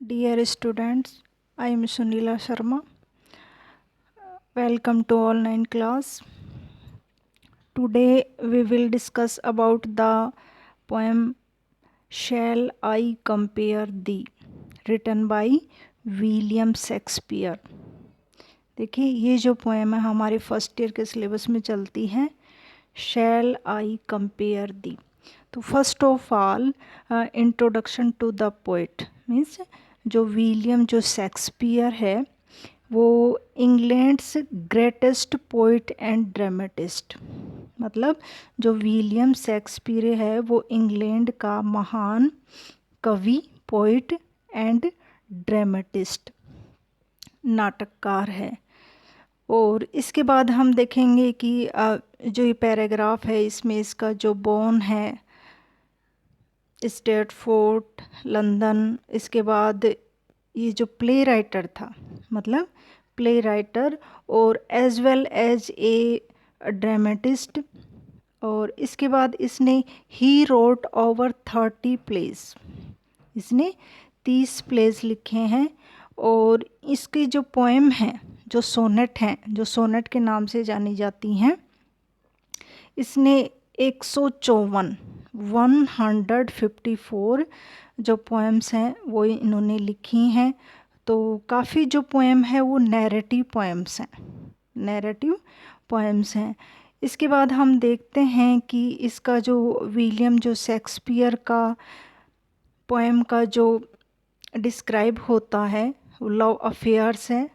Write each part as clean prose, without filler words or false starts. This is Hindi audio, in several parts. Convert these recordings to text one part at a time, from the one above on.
Dear students, I am Sunila Sharma. Welcome to online class. Today we will discuss about the poem Shall I Compare Thee, written by William Shakespeare. देखिए ये जो पोएम है हमारे फर्स्ट ईयर के सिलेबस में चलती है, शैल आई कंपेयर दी। तो first of all introduction to the poet means जो विलियम जो शेक्सपियर है वो England's greatest poet and dramatist, मतलब जो विलियम शेक्सपियर है वो इंग्लैंड का महान कवि, पोइट एंड ड्रामेटिस्ट, नाटककार है। और इसके बाद हम देखेंगे कि जो ये पैराग्राफ है इसमें इसका जो बोर्न है स्टैटफोर्ड लंदन, इसके बाद ये जो प्ले राइटर था, मतलब प्ले राइटर और as well as a dramatist, और इसके बाद इसने ही रोट ओवर 30 प्लेस, इसने 30 प्लेस लिखे हैं। और इसकी जो पोएम है, जो सोनेट हैं, जो सोनेट के नाम से जानी जाती हैं, इसने 154 जो पोएम्स हैं वो इन्होंने लिखी हैं। तो काफ़ी जो पोएम है वो नैरेटिव पोएम्स हैं, नैरेटिव पोएम्स हैं। इसके बाद हम देखते हैं कि इसका जो विलियम जो शेक्सपियर का पोएम का जो डिस्क्राइब होता है वो लव अफेयर्स है।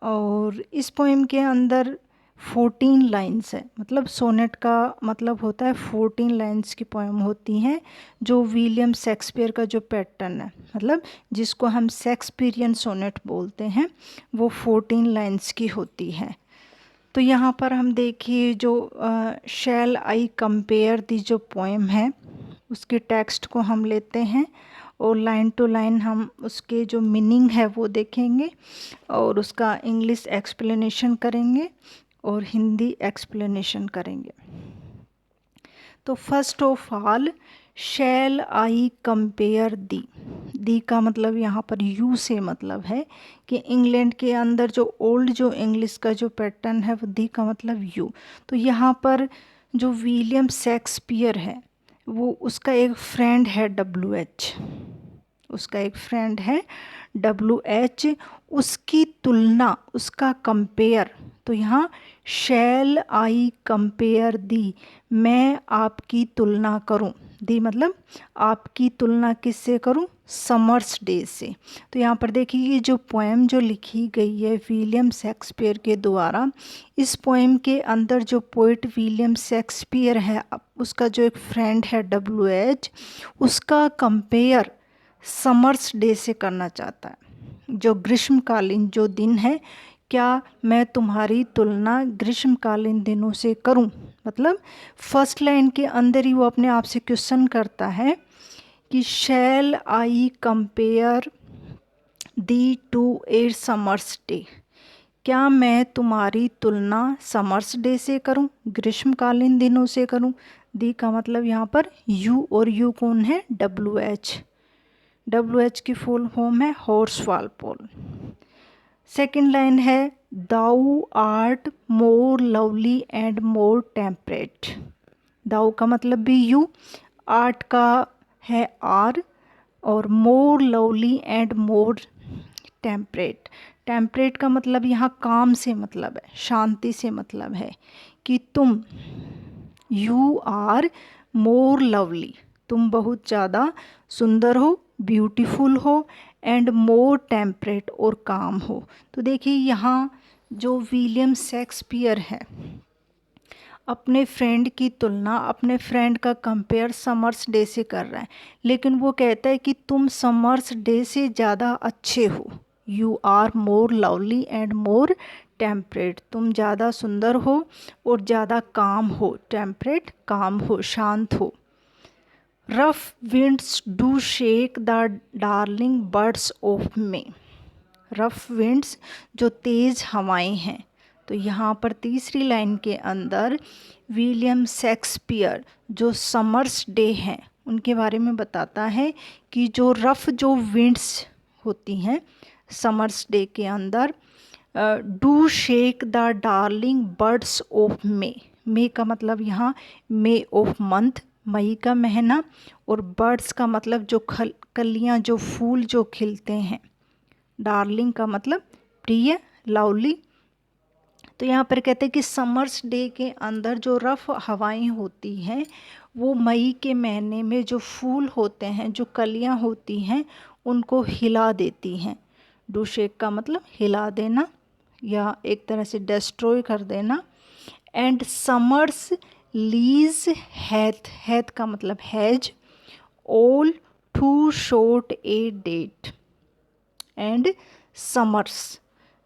और इस पोएम के अंदर 14 लाइन्स है, मतलब सोनेट का मतलब होता है 14 लाइन्स की पोएम होती हैं, जो विलियम शेक्सपियर का जो पैटर्न है, मतलब जिसको हम शेक्सपियरियन सोनेट बोलते हैं, वो 14 लाइन्स की होती है। तो यहाँ पर हम देखिए जो शैल आई कंपेयर दी जो पोएम है उसके टेक्स्ट को हम लेते हैं और लाइन टू लाइन हम उसके जो मीनिंग है वो देखेंगे और उसका इंग्लिश एक्सप्लेनेशन करेंगे और हिंदी एक्सप्लेनेशन करेंगे। तो first of all shall I compare thee, thee का मतलब यहाँ पर यू से मतलब है कि इंग्लैंड के अंदर जो ओल्ड जो इंग्लिश का जो पैटर्न है वो दी का मतलब यू। तो यहाँ पर जो विलियम शेक्सपियर है वो उसका एक फ्रेंड है WH, उसका एक फ्रेंड है WH, उसकी तुलना, उसका कंपेयर। तो यहाँ शैल आई कंपेयर दी, मैं आपकी तुलना करूं, दी मतलब आपकी तुलना किससे करूं, समर्स डे से। तो यहाँ पर देखिए ये जो पोएम जो लिखी गई है विलियम शेक्सपियर के द्वारा, इस पोएम के अंदर जो पोइट विलियम शेक्सपियर है उसका जो एक फ्रेंड है WH, उसका कंपेयर समर्स डे से करना चाहता है, जो ग्रीष्मकालीन जो दिन है, क्या मैं तुम्हारी तुलना ग्रीष्मकालीन दिनों से करूं। मतलब फर्स्ट लाइन के अंदर ही वो अपने आप से क्वेश्चन करता है कि shall I compare thee to a summer's day, क्या मैं तुम्हारी तुलना समर्स डे से करूं, ग्रीष्मकालीन दिनों से करूं। दी का मतलब यहाँ पर यू, और यू कौन है, WH, WH की फुल फॉर्म है हॉर्स वालपोल। सेकेंड लाइन है thou art more lovely and more temperate, thou का मतलब भी यू, आर्ट का है आर, और more lovely and more temperate, temperate का मतलब यहाँ काम से मतलब है, शांति से मतलब है कि तुम, यू आर मोर लवली, तुम बहुत ज़्यादा सुंदर हो, ब्यूटीफुल हो, एंड मोर टेम्परेट और काम हो। तो देखिए यहाँ जो विलियम शेक्सपियर है अपने फ्रेंड की तुलना, अपने फ्रेंड का कंपेयर समर्स डे से कर रहा है, लेकिन वो कहता है कि तुम समर्स डे से ज़्यादा अच्छे हो, you are more lovely and more temperate, तुम ज़्यादा सुंदर हो और ज़्यादा काम हो, टेम्परेट काम हो, शांत हो। Rough winds do shake the darling birds of may, rough winds जो तेज़ हवाएं हैं। तो यहाँ पर तीसरी लाइन के अंदर विलियम शेक्सपियर जो समर्स डे हैं उनके बारे में बताता है कि जो रफ जो विंड्स होती हैं समर्स डे के अंदर। Do shake the darling birds of May. May का मतलब यहाँ मे ऑफ मंथ, मई का महीना, और बर्ड्स का मतलब जो कलियाँ, जो फूल जो खिलते हैं। डार्लिंग का मतलब प्रिय, लवली। तो यहाँ पर कहते हैं कि समर्स डे के अंदर जो रफ़ हवाएं होती हैं वो मई के महीने में जो फूल होते हैं, जो कलियाँ होती हैं, उनको हिला देती हैं। डू शेक का मतलब हिला देना या एक तरह से डिस्ट्रॉय कर देना। And summer's lease hath, hath का मतलब has, all too short a date. And summers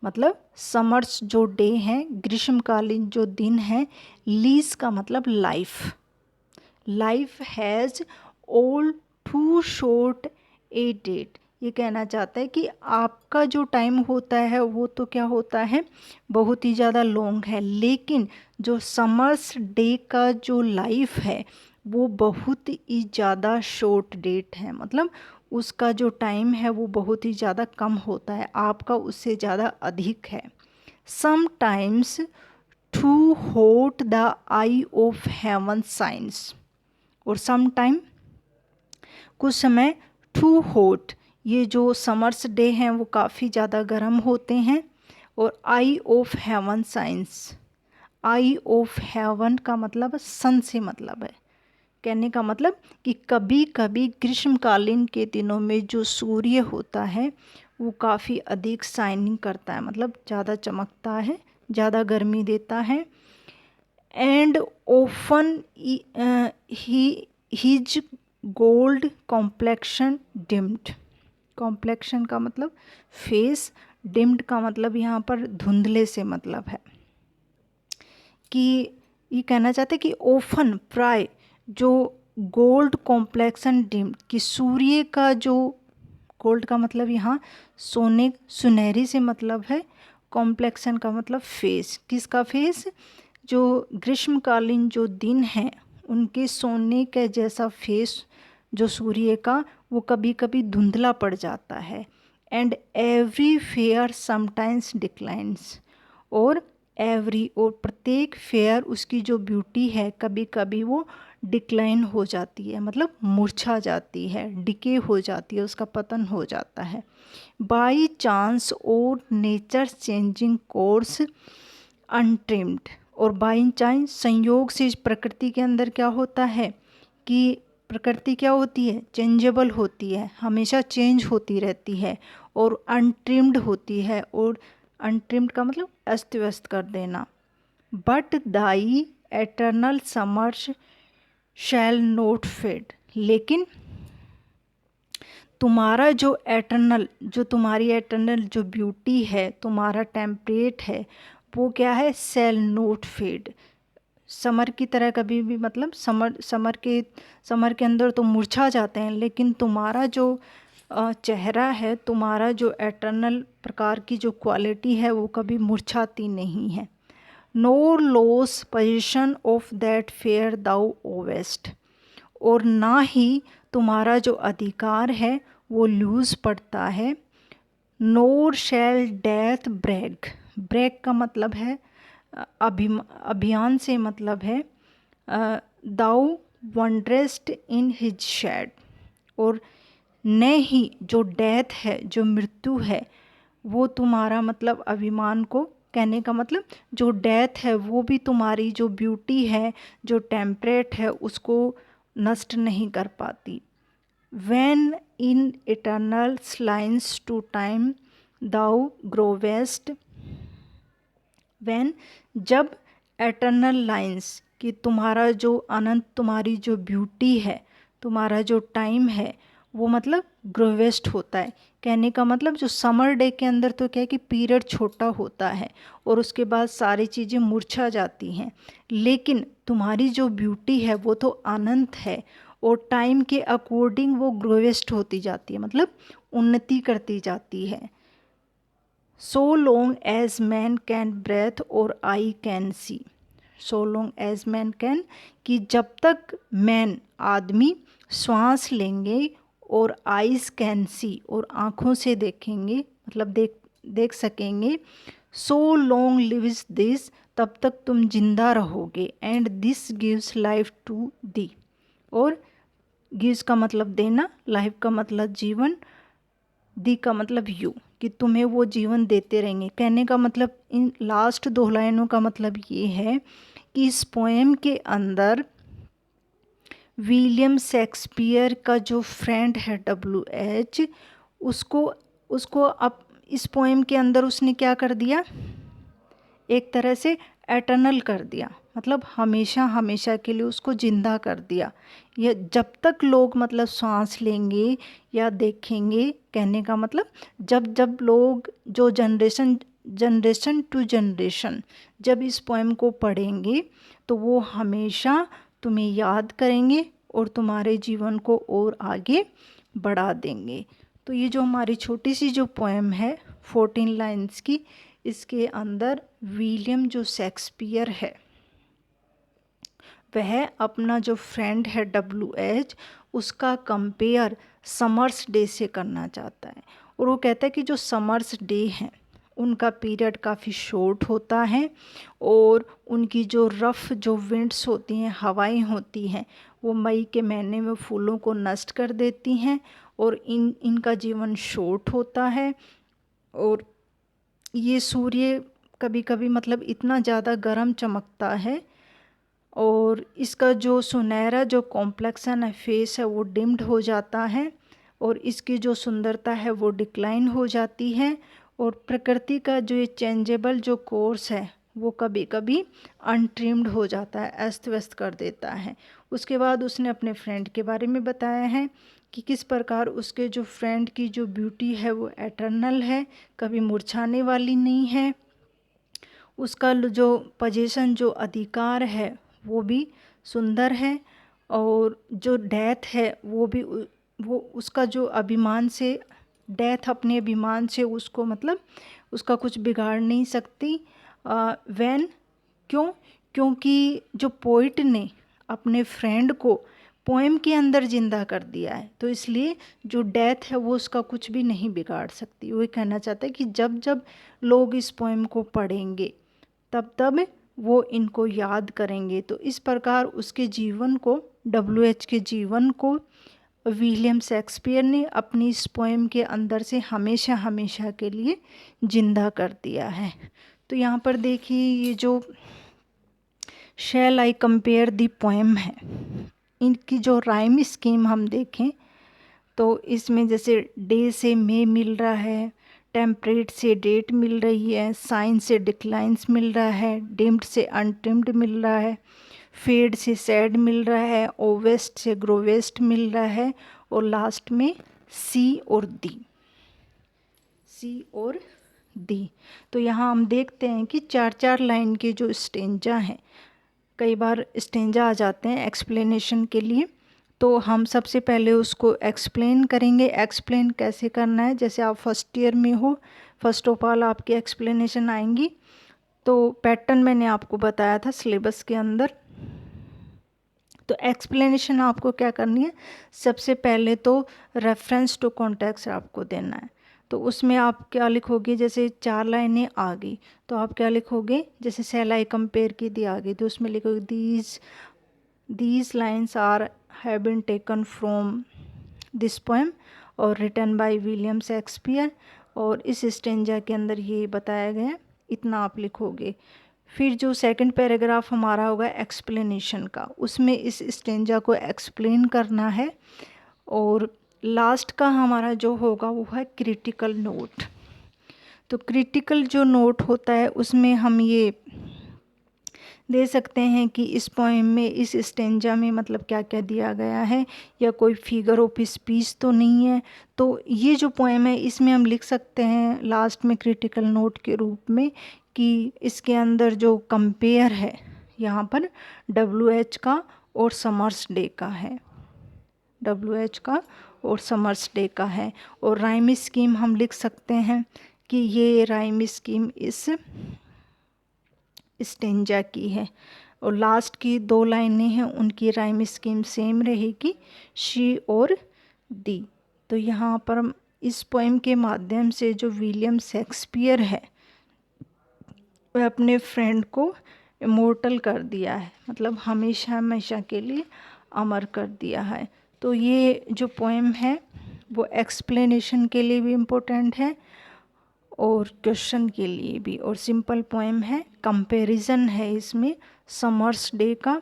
मतलब समर्स जो डे हैं, ग्रीष्मकालीन जो दिन हैं, लीज का मतलब life, life has all too short a date. ये कहना चाहता है कि आपका जो टाइम होता है वो तो क्या होता है, बहुत ही ज़्यादा लॉन्ग है, लेकिन जो समर्स डे का जो लाइफ है वो बहुत ही ज़्यादा शॉर्ट डेट है। मतलब उसका जो टाइम है वो बहुत ही ज़्यादा कम होता है, आपका उससे ज़्यादा अधिक है। Sometimes too hot the eye of heaven shines, और सम टाइम कुछ समय टू हॉट, ये जो समर्स डे हैं वो काफ़ी ज़्यादा गर्म होते हैं। और eye of heaven shines, eye of heaven का मतलब सन से मतलब है। कहने का मतलब कि कभी कभी ग्रीष्मकालीन के दिनों में जो सूर्य होता है वो काफ़ी अधिक शाइनिंग करता है, मतलब ज़्यादा चमकता है, ज़्यादा गर्मी देता है। And often his gold complexion dimmed, complexion का मतलब फेस, डिम्ड का मतलब यहाँ पर धुंधले से मतलब है। कि ये कहना चाहते हैं कि ओफन प्राय जो गोल्ड कॉम्प्लेक्शन डिम्ड, कि सूर्य का जो गोल्ड का मतलब यहाँ सोने, सुनहरी से मतलब है। कॉम्प्लेक्शन का मतलब फेस, किसका फेस, जो ग्रीष्मकालीन जो दिन हैं उनके सोने के जैसा फेस जो सूर्य का, वो कभी कभी धुंधला पड़ जाता है। And every fair sometimes declines, और एवरी और प्रत्येक फेयर उसकी जो ब्यूटी है कभी कभी वो डिक्लाइन हो जाती है, मतलब मुरझा जाती है, डिके हो जाती है, उसका पतन हो जाता है। बाई चांस और नेचर चेंजिंग कोर्स अनट्रिम्ड, और बाई चांस संयोग से इस प्रकृति के अंदर क्या होता है कि प्रकृति क्या होती है, चेंजेबल होती है, हमेशा चेंज होती रहती है, और अनट्रिम्ड होती है। और अनट्रिम्ड का मतलब अस्त व्यस्त कर देना। But thy eternal summers shall not fade, लेकिन तुम्हारा जो एटर्नल, जो तुम्हारी एटर्नल जो ब्यूटी है, तुम्हारा टेम्परेट है, वो क्या है, शैल नोट फेड, समर की तरह कभी भी, मतलब समर के अंदर तो मुरझा जाते हैं, लेकिन तुम्हारा जो चेहरा है, तुम्हारा जो एटर्नल प्रकार की जो क्वालिटी है वो कभी मुरझाती नहीं है। Nor lose position of that fair thou owest, और ना ही तुम्हारा जो अधिकार है वो लूज़ पड़ता है। नोर शैल डेथ ब्रेक, ब्रेक का मतलब है अभियान से मतलब है दाउ वंड्रेस्ट इन हिज शैड, और न ही जो डेथ है, जो मृत्यु है, वो तुम्हारा मतलब अभिमान को, कहने का मतलब जो डेथ है वो भी तुम्हारी जो ब्यूटी है, जो टेम्परेट है, उसको नष्ट नहीं कर पाती। When in eternal lines to time thou growest, when जब एटर्नल लाइंस, कि तुम्हारा जो अनंत, तुम्हारी जो ब्यूटी है, तुम्हारा जो टाइम है वो मतलब ग्रोवेस्ट होता है। कहने का मतलब जो समर डे के अंदर तो क्या है कि पीरियड छोटा होता है और उसके बाद सारी चीज़ें मुरझा जाती हैं, लेकिन तुम्हारी जो ब्यूटी है वो तो अनंत है, और टाइम के अकॉर्डिंग वो ग्रोवेस्ट होती जाती है, मतलब उन्नति करती जाती है। So long as men can breathe or eye can see, so long as men can, कि जब तक मैन आदमी श्वास लेंगे और आइज़ कैन सी, और आँखों से देखेंगे, मतलब देख सकेंगे। सो लॉन्ग लिव्स दिस, तब तक तुम जिंदा रहोगे। And this gives life to thee, और गिव्स का मतलब देना, लाइफ का मतलब जीवन, दी का मतलब यू, कि तुम्हें वो जीवन देते रहेंगे। कहने का मतलब, इन लास्ट 2 लाइनों का मतलब ये है कि इस पोएम के अंदर विलियम शेक्सपियर का जो फ्रेंड है WH, उसको अब इस पोएम के अंदर उसने क्या कर दिया, एक तरह से एटर्नल कर दिया, मतलब हमेशा हमेशा के लिए उसको जिंदा कर दिया। यह जब तक लोग मतलब सांस लेंगे या देखेंगे, कहने का मतलब जब जब लोग जो जनरेशन टू जनरेशन जब इस पोएम को पढ़ेंगे तो वो हमेशा तुम्हें याद करेंगे और तुम्हारे जीवन को और आगे बढ़ा देंगे। तो ये जो हमारी छोटी सी जो पोएम है 14 लाइन्स की, इसके अंदर विलियम जो शेक्सपियर है वह अपना जो फ्रेंड है WH, उसका कंपेयर समर्स डे से करना चाहता है। और वो कहता है कि जो समर्स डे हैं उनका पीरियड काफ़ी शॉर्ट होता है, और उनकी जो रफ़ जो विंड्स होती हैं, हवाएं होती हैं, वो मई के महीने में फूलों को नष्ट कर देती हैं, और इनका जीवन शॉर्ट होता है। और ये सूर्य कभी कभी मतलब इतना ज़्यादा गर्म चमकता है, और इसका जो सुनहरा जो कॉम्प्लेक्सन है, फेस है, वो डिम्ड हो जाता है, और इसकी जो सुंदरता है वो डिक्लाइन हो जाती है। और प्रकृति का जो ये चेंजेबल जो कोर्स है वो कभी कभी अनट्रिम्ड हो जाता है, अस्त व्यस्त कर देता है। उसके बाद उसने अपने फ्रेंड के बारे में बताया है कि किस प्रकार उसके जो फ्रेंड की जो ब्यूटी है वो एटर्नल है, कभी मुरझाने वाली नहीं है। उसका जो पोजीशन जो अधिकार है वो भी सुंदर है, और जो डेथ है वो भी वो उसका जो अभिमान से, डेथ अपने अभिमान से उसको मतलब उसका कुछ बिगाड़ नहीं सकती। व्हेन, क्यों, क्योंकि जो पोइट ने अपने फ्रेंड को पोएम के अंदर जिंदा कर दिया है, तो इसलिए जो डेथ है वो उसका कुछ भी नहीं बिगाड़ सकती। वो कहना चाहता है कि जब जब लोग इस पोएम को पढ़ेंगे तब तब वो इनको याद करेंगे। तो इस प्रकार उसके जीवन को, WH के जीवन को विलियम शेक्सपियर ने अपनी इस पोएम के अंदर से हमेशा हमेशा के लिए जिंदा कर दिया है। तो यहाँ पर देखिए, ये जो शैल आई कंपेयर दी पोएम है, इनकी जो राइम स्कीम हम देखें तो इसमें जैसे डे से मे मिल रहा है, टेम्परेट से डेट मिल रही है, साइन से डिक्लाइंस मिल रहा है, डिम्ड से अनट्रिम्ड मिल रहा है, फेड से सैड मिल रहा है, ओवेस्ट से ग्रोवेस्ट मिल रहा है, और लास्ट में सी और दी, सी और दी। तो यहाँ हम देखते हैं कि 4-4 लाइन के जो स्टेंजा हैं, कई बार स्टेंजा आ जाते हैं एक्सप्लेनेशन के लिए, तो हम सबसे पहले उसको एक्सप्लेन करेंगे। एक्सप्लेन कैसे करना है, जैसे आप फर्स्ट ईयर में हो, फर्स्ट ऑफ ऑल आपकी एक्सप्लेनेशन आएंगी। तो पैटर्न मैंने आपको बताया था सिलेबस के अंदर। तो एक्सप्लेनेशन आपको क्या करनी है, सबसे पहले तो रेफरेंस टू कॉन्टेक्स्ट आपको देना है। तो उसमें आप क्या लिखोगे, जैसे 4 लाइनें आ गई तो आप क्या लिखोगे, जैसे शैल आई कंपेयर की दी आ गई तो उसमें लिखोगे these lines are have been taken from this poem और रिटन बाय विलियम शेक्सपियर, और इस स्टेंजा के अंदर ये बताया गया, इतना आप लिखोगे। फिर जो सेकंड पैराग्राफ हमारा होगा एक्सप्लेनेशन का, उसमें इस स्टेंजा को एक्सप्लेन करना है। और लास्ट का हमारा जो होगा वो है क्रिटिकल नोट। तो क्रिटिकल जो नोट होता है उसमें हम ये दे सकते हैं कि इस पोएम में, इस स्टेंजा में मतलब क्या क्या दिया गया है, या कोई फिगर ऑफ स्पीच तो नहीं है। तो ये जो पोएम है इसमें हम लिख सकते हैं लास्ट में क्रिटिकल नोट के रूप में कि इसके अंदर जो कंपेयर है यहाँ पर WH का और समर्स डे का है, WH का और समर्स डे का है। और राइम स्कीम हम लिख सकते हैं कि ये राइम स्कीम इस स्टेंजा की है, और लास्ट की 2 लाइनें हैं उनकी राइम स्कीम सेम रहेगी, शी और दी। तो यहाँ पर हम इस पोएम के माध्यम से जो विलियम शेक्सपियर है वह अपने फ्रेंड को इमोर्टल कर दिया है, मतलब हमेशा हमेशा के लिए अमर कर दिया है। तो ये जो पोएम है वो एक्सप्लेनेशन के लिए भी इम्पोर्टेंट है और क्वेश्चन के लिए भी, और सिंपल पोएम है। कंपैरिजन है इसमें समर्स डे का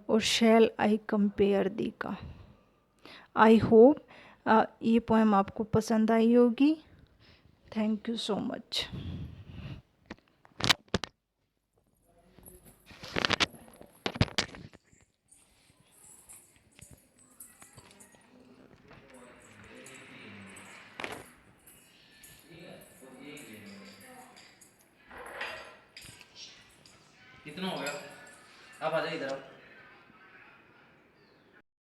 और शैल आई कंपेयर दी का। आई होप ये पोएम आपको पसंद आई होगी। Thank you so much. कितना हो गया? आप आ जाइए इधर।